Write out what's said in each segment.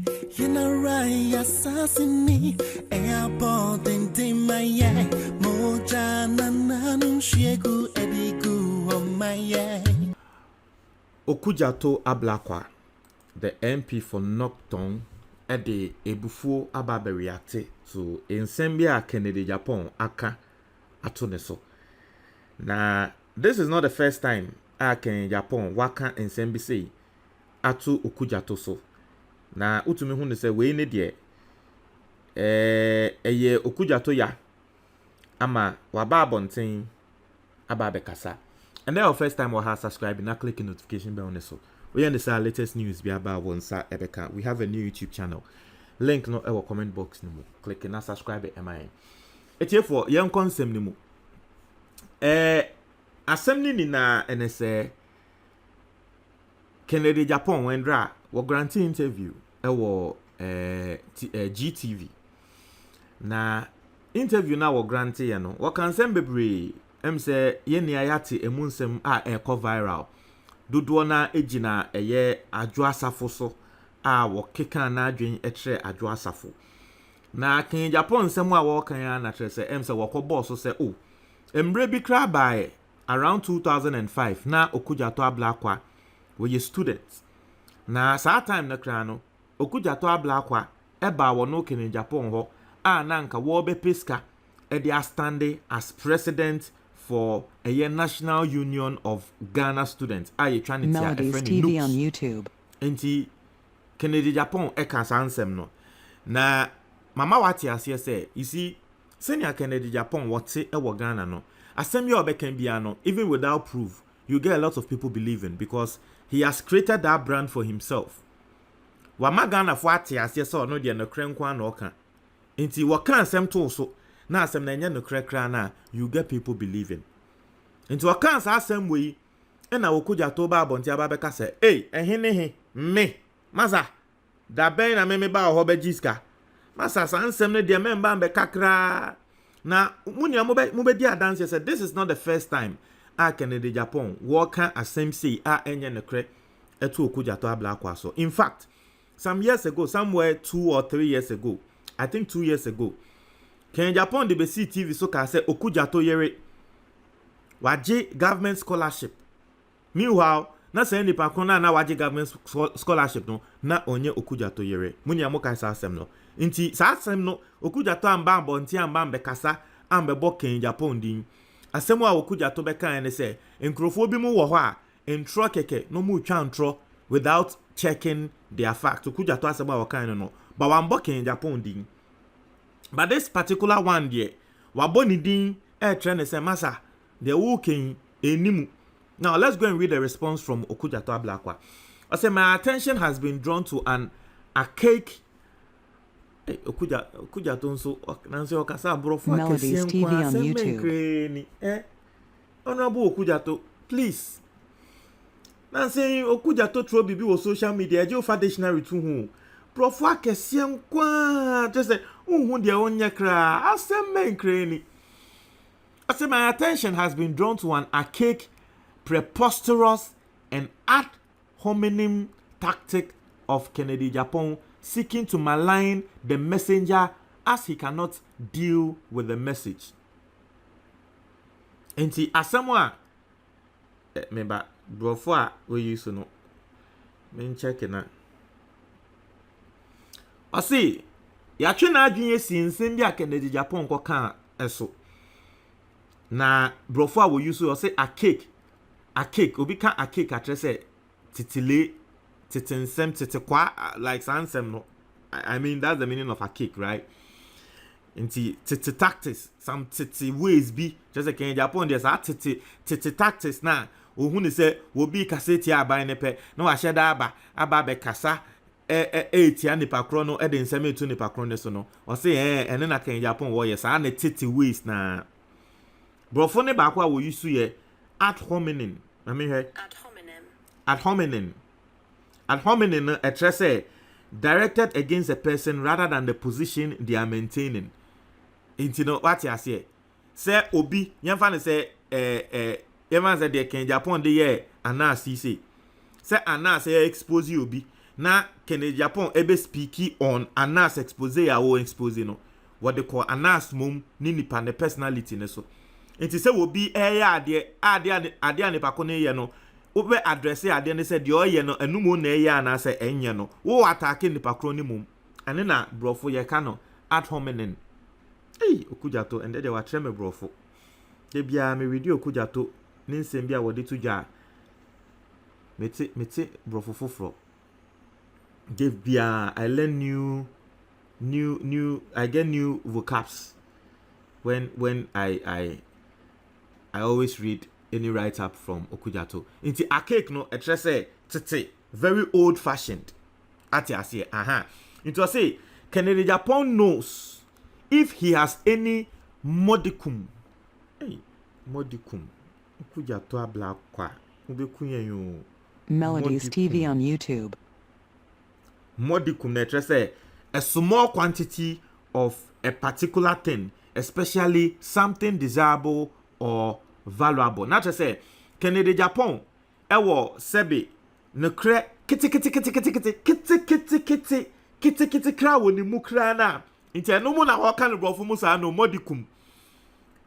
Yinarai assassini airport in my moja nananu shegu edigu on my Okudzato Ablakwa, the MP for Nocton, Ede Ebufuo Ababe reacted to Nsembia Kennedy Agyapong aka atoneso. Now, this is not the first time Kennedy Agyapong waka Nsembi say atu Okudzato so. Na utumi hu ne se we ne de eye Okudzato ya ama waba abonten ababe kasa. And then our first time we have subscribed and click the notification bell on this. We understand our latest news be about once we have a new YouTube channel. Link no our comment box no more. Click and subscribe MI. It's here for young concept no more. Assembly ni na NSA Kennedy Agyapong wendra we granting interview GTV. Na interview na we granting ya no. We can send bebre say yeni ayati emunsem eko viral. Dodo na ejina eye adwoasafo so wo keka na adwen etre adwoasafo. Na Kennedy Agyapong nsem a wo kan ya na tre se say wo boss so say embre bi kra by around 2005 na Okudzato Ablakwa we students. Na sa time na kra no Okudzato Ablakwa eba wo no Kennedy Agyapong ho na nka wo be peska e dia standing as president for a National Union of Ghana students. You trying to MELODIES TV on YouTube. Enti Kennedy Agyapong eka sansem no. Na mama wati asiye say, you see, senior Kennedy Agyapong wati ewo Ghana no. Asem yo obeken bia no, even without proof, you get a lot of people believing because he has created that brand for himself. Wama Ghana fo ati asiye so no de no krenkwa no oka. Enti waka asem to so. Na asem na nya no krekra na you get people believing. Into a cancer asem we na Okudzato ba abonti ababeka say ehene me maza da ben na me ba ho be jiska masa sansem ne de memba be kakra na munia mo be di adanse say this is not the first time Kennedy Agyapong waka asem say enye no kre etu Okudzato Ablakwa so. In fact, some years ago, somewhere 2 or 3 years ago, I think 2 years ago, Kennedy Agyapong de be see TV so ka say Okudzato yere waje government scholarship. Meanwhile, na say nipa kona na waje government scholarship no na onye Okudzato yere. Muni amoka sa asem no. Nti sa asem no Okudzato amba bonti amba mbekasa ambe bo Kennedy Agyapong din. Asem wa Okudzato beka ene say enkrofo bi mu wo ho a entro keke no mu twa ntro without checking their facts. Okudzato asem wa kan no ba wan bo Kennedy Agyapong din. But this particular one there, waboni din trend say masa the walking enimu. Now let's go and read the response from Okudzato Ablakwa. I say my attention has been drawn to an archaic Okudzato so nanse okasa brofo MELODIES TV on YouTube. Honorable Okudzato, please. Nanse Okudzato throw bibi on social media je ofa dictionary to hu. Brofo akesiem kwa just say unhu dia onye kra asem menkreni. I say my attention has been drawn to an archaic, preposterous, and ad hominem tactic of Kennedy Agyapong seeking to malign the messenger as he cannot deal with the message. Enti asemwa member brofo a we use no. Men check na. I see ya twe na adwene sinsin dia Kennedy Agyapong ko kan eso. Na brofo a we use o say a cake obi kan a cake atrese titile titensem titekwa like sansem no. I mean that's the meaning of a cake, right? Inti titi tactics, some titi ways be just like Kennedy Agyapong there's a titi tactics na ohun ni say wo bi kaseti aban ne pe na wa hyeda aba be kasa tia nipa kro no de nsem etu nipa kro ne so no o say ene na Kennedy Agyapong wo yes na titi ways na brofo ne ba kwa wo use ye ad hominem. I mean here ad hominem no say directed against a person rather than the position they are maintaining. Into no what you say obi yemfa ne say yemfa say de Kennedy Agyapong de ye ana say ana say expose obi na Kennedy Japan ebe speaki on Anas expose ya o expose no what they call Anas mom ni nipa ne personality ne so enti se wo bi ade ne pa ko ne ye no wo be address ade ne se de o ye no anumo na ye ana se enye no wo attack nipa kro ne mom ane na brofo ye ka no ad hominem Okudzato and they were treme brofo de bia me video Okudzato ni nsem bia wo de to dwa mete brofo foforo give bia I learn new I get new vocabs when I always read any write up from Okudzato into a cake no a say tete very old fashioned ati ase into say Kennedy Japan knows if he has any modicum Okudzato Ablakwa ubekuyen yo Melodies TV on YouTube. Modicum na say a small quantity of a particular thing, especially something desirable or valuable. Not to say Kennedy Japan ewo sebe ne kre kiti kra woni mu kra na nti eno mu na ho ka ne brofo mu sa no modicum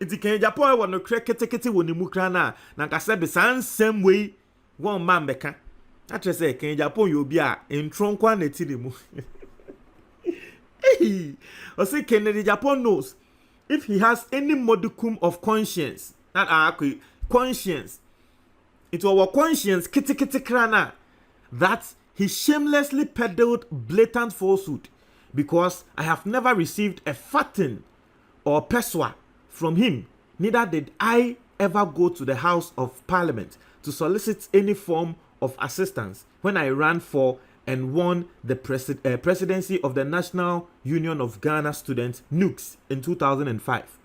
nti Kennedy Japan ewo ne kre kiti woni mu kra na nka sebe san same way won man beka not to say Kennedy Japan yo bi a entron kwa na ti mu I say Kennedy Japan knows if he has any modicum of conscience, not conscience, it was our conscience kiti krana that he shamelessly peddled blatant falsehood because I have never received a fatten or peswa from him, neither did I ever go to the House of Parliament to solicit any form of assistance when I ran for and won the presidency of the National Union of Ghana Students, NUGS, in 2005.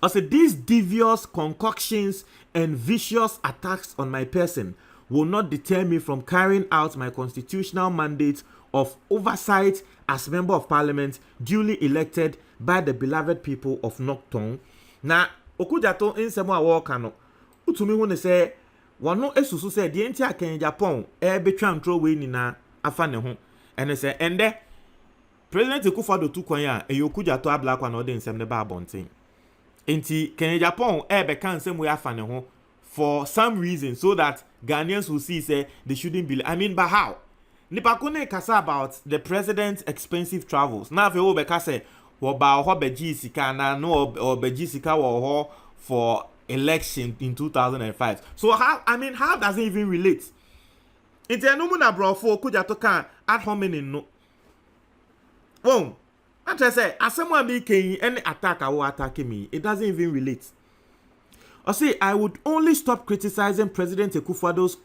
Also, these devious concoctions and vicious attacks on my person will not deter me from carrying out my constitutional mandate of oversight as Member of Parliament duly elected by the beloved people of Nocton. Na Okudzato nsemo awoka no utumi hu ne se wano esusu se de enti akan Japan betwa ntro we ni na afa ne ho ene se ende President Akufo-Addo tu kwan a Okudzato Ablakwa na ode nsem ne ba abonten enti kan Japan be kan nsem we afa ne ho for some reason so that Ghanaians will see say they shouldn't be but how nipa ko ne kasa about the president's expensive travels na fe wo be ka say wo ba ho be gi sika na no be gi sika wo ho for election in 2005. So how does it even relate? Inte enu na brofo Okudzato kan ad hominem no. Well, I just say asemo abi ken any attack or attack me. It doesn't even relate. I say I would only stop criticizing President Akufo-Addo's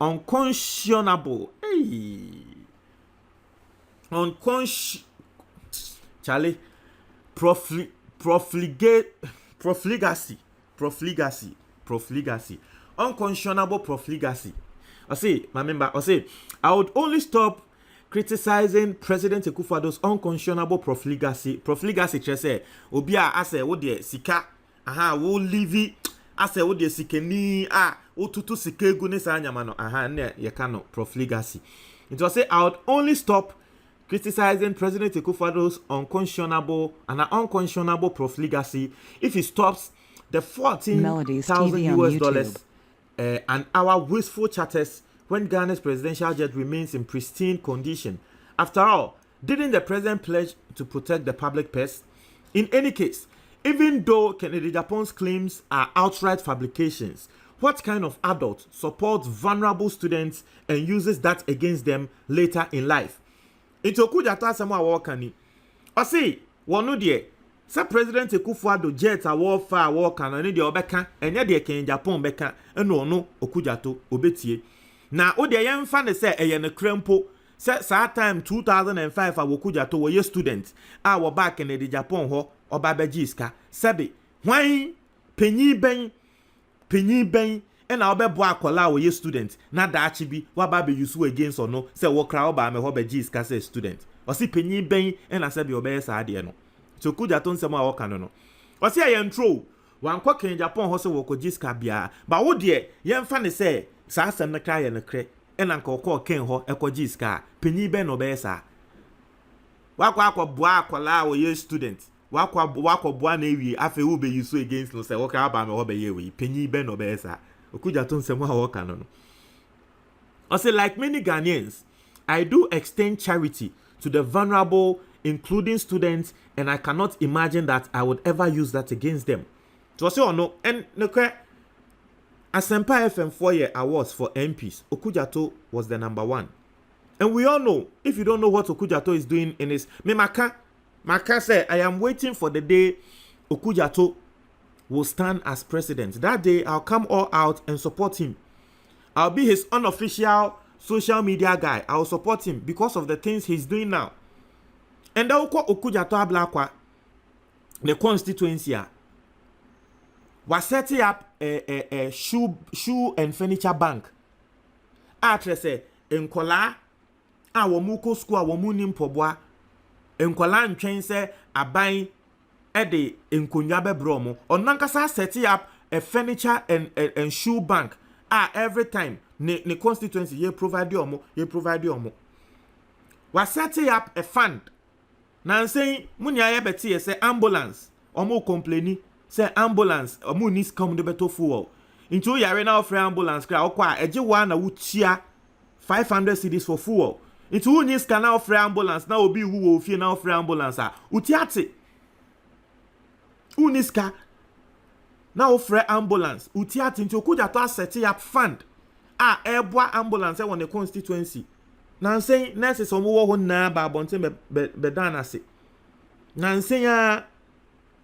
unconscionable. Charlie profligacy, unconscionable profligacy. I say I would only stop criticizing President Akufo-Addo's unconscionable profligacy. Profligacy say obia ase wo de sika wo live ase wo de sikeni wo tutu sikegu ne sa nyama no ne ye ka no profligacy. It was say I would only stop criticizing President Akufo-Addo's unconscionable profligacy if he stops the $14,000 an hour wasteful charters when Ghana's presidential jet remains in pristine condition. After all, didn't the president pledge to protect the public purse? In any case, even though Kennedy Japan's claims are outright fabrications, what kind of adult supports vulnerable students and uses that against them later in life? Into Okudzato asemo awokani. Osi, wonu de sa President Akufo-Addo jet awofa awoka na ne de obeka enye de Kennedy Japan beka eno ono Okudzato obetie. Na o de yemfa ne se eye ne krempo se sa time 2005 Okudzato wo ye student wo ba Kennedy Japan ho oba bejiska sebe hwan penyi ben ena obebo akola wo ye student na daachi bi waba be use against or no say wo kra oba me ho be gis ka say student o si penyi ben ena say be obeye sa ade no so Okudzato nsem a wo ka no o si aye ntro wan Kennedy Japan ho say wo ko gis ka bia ba wo de ye mfa ne say sa asem na kra ye ne kre and Uncle Call Ken Ho, Ecogiska, Penny Ben Obesa. Wako boa kola or ye student. Wako boa navy, afe ube you so against no say, okay, about me obe ye, Penny Ben Obesa. Okudzato Nsemo Awoka no. I say, like many Ghanaians, I do extend charity to the vulnerable, including students, and I cannot imagine that I would ever use that against them. So say or no, and okay, Asempa FM 4-year awards for MPs, Okudzato was the number 1. And we all know, if you don't know what Okudzato is doing in his, Maka said, I am waiting for the day Okudzato will stand as president. That day, I'll come all out and support him. I'll be his unofficial social media guy. I'll support him because of the things he's doing now. And then Okudzato Ablakwa, the constituency, was setting up a shoe and furniture bank. Say, Nkola, wamuko school, wamunim pobwa, Nkola ntwen se aban ede nkonyabe bromo. Onankasa setting up a furniture and shoe bank. Every time ne constituency ye provide omo. Was setting up a fund. Now saying munya ye beti say ambulance. Omo complaining say ambulance omo needs come the beto fuel. Into yare na offer ambulance kra okwa eje wa na wuchia 500 cedis for fuel. Into who needs can offer ambulance na obi wu ofie na offer ambulance utiate. Who needs ka na offer ambulance utiate into Okudzato set up fund eboa ambulance on the constituency. Now saying nurses omo wo na ba bonten be dan ase. Now saying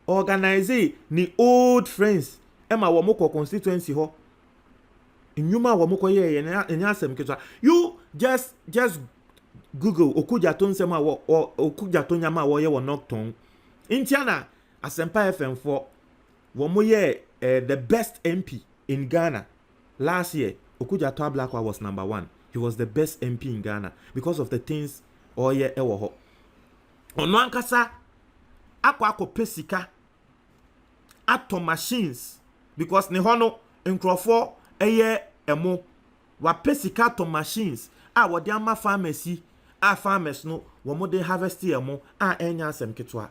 organize ni old friends ema wo moko constituency ho nyuma wo moko ye enya asem ketwa. You just Google Okudzato nsema wo Okudzato nyama wo ye wo Nocton intiana Asempa FM 4 wo mo ye the best MP in Ghana last year. Okudzato Ablakwa was number 1. He was the best MP in Ghana because of the things oye ewo ho. Ono ankasa akwa pesika ato machines because ne hono nkrofo eye emo wa pesika to machines wode ama pharmacy farmers no wo mo de harvest emo enya asem ketwa.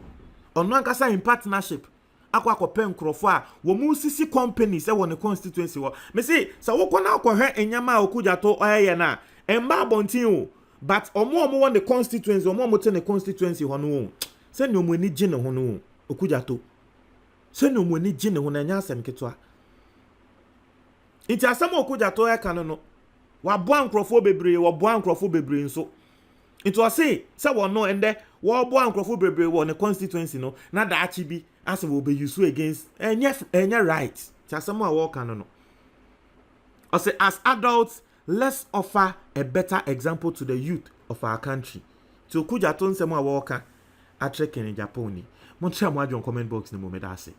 Ono ankasa in partnership akwa kope nkrofo wo mu sisi companies wo ne constituency wo me say sa wo kona akohwe enyama Okudzato oyeye na emba abontin o but omo won the constituency omo te ne constituency ho no se ne omo ni gine ho no Okudzato se ne omo ni gine ho na nya asem ketwa. Iti asem Okudzato ya kan no wa boa nkrofo bebre nso it was say wo no ende wo boa nkrofo bebre wo ne constituency no na da achi bi as we be use against enya right ti asem a wo kan no. I say as adults, let's offer a better example to the youth of our country. To Okudzato nsemo a wo kan atre ken Agyapong ni. Mo try mo adwon comment box ni mo me da ase.